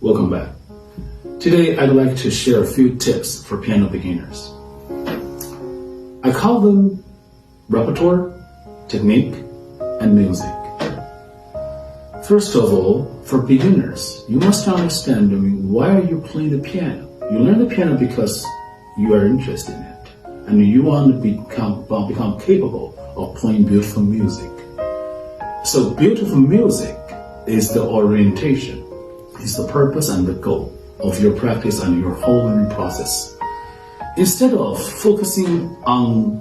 Welcome back. Today I'd like to share a few tips for piano beginners. I call them repertoire, technique, and music. First of all, for beginners, you must understand why are you playing the piano? You learn the piano because you are interested in it, and you want to become capable of playing beautiful music. So beautiful music is the orientation, is the purpose and the goal of your practice and your whole learning process. Instead of focusing on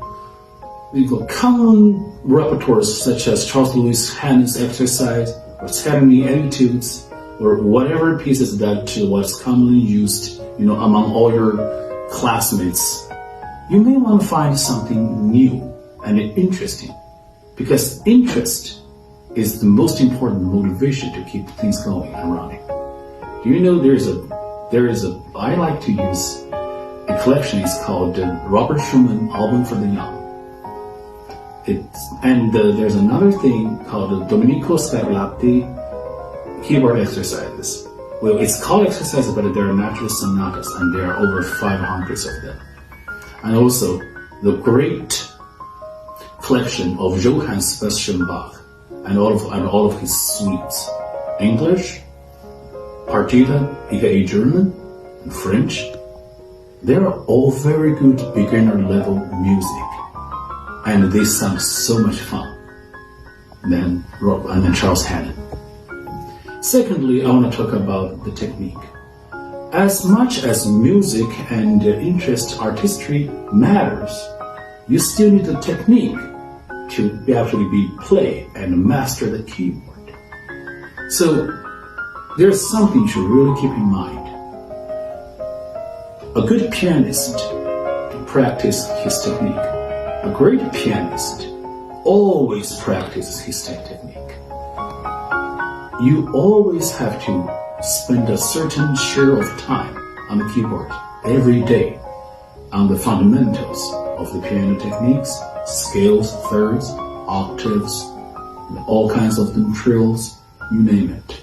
common repertoires such as Charles Louis Hannon's exercise or Academy etudes or whatever pieces that was commonly used, among all your classmates, you may want to find something new and interesting, because interest is the most important motivation to keep things going and running. Do you know I like to use a collection. It's called the Robert Schumann Album for the Young. There's another thing called the Domenico Scarlatti keyboard exercises. Well, it's called exercises, but there are natural sonatas, and there are over 500 of them. And also the great collection of Johann Sebastian Bach and all of his suites, English, Partita, aka German, and French. They are all very good beginner level music, and they sound so much fun than Charles Hannon. Secondly, I want to talk about the technique. As much as music and interest artistry matters, you still need the technique to actually play and master the keyboard. So there's something you should really keep in mind. A good pianist practices his technique. A great pianist always practices his technique. You always have to spend a certain share of time on the keyboard every day on the fundamentals of the piano techniques, scales, thirds, octaves, all kinds of them, trills, you name it.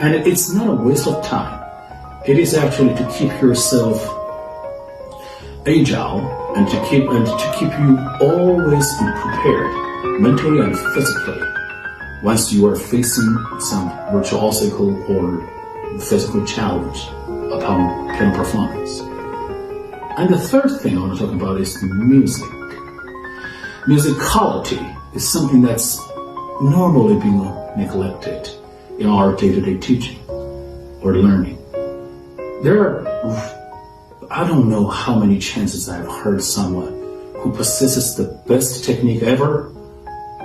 And it's not a waste of time. It is actually to keep yourself agile and to keep you always prepared mentally and physically once you are facing some virtuosical or physical challenge upon piano performance. And the third thing I want to talk about is music. Musicality is something that's normally being neglected in our day-to-day teaching or learning. I don't know how many chances I've heard someone who possesses the best technique ever,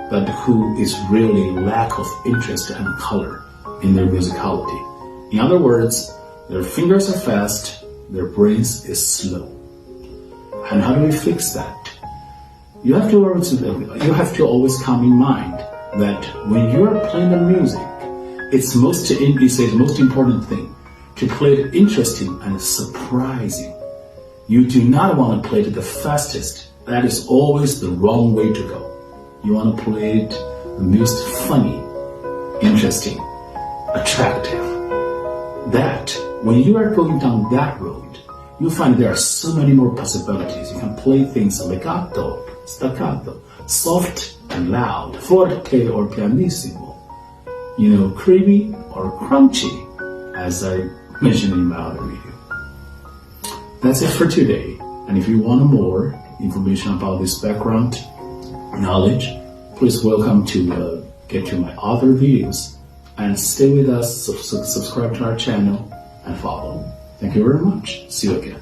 but who is really lack of interest and color in their musicality. In other words, their fingers are fast, their brains is slow. And how do we fix that? You have to always come in mind that when you are playing the music, it's the most important thing to play it interesting and surprising. You do not want to play it the fastest. That is always the wrong way to go. You want to play it the most funny, interesting, attractive. That, when you are going down that road, you'll find there are so many more possibilities. You can play things legato, staccato, soft and loud, forte or pianissimo, creamy or crunchy, as I mentioned in my other video. That's it for today. And if you want more information about this background knowledge, please welcome to get to my other videos and stay with us, subscribe to our channel and follow. Thank you very much. See you again.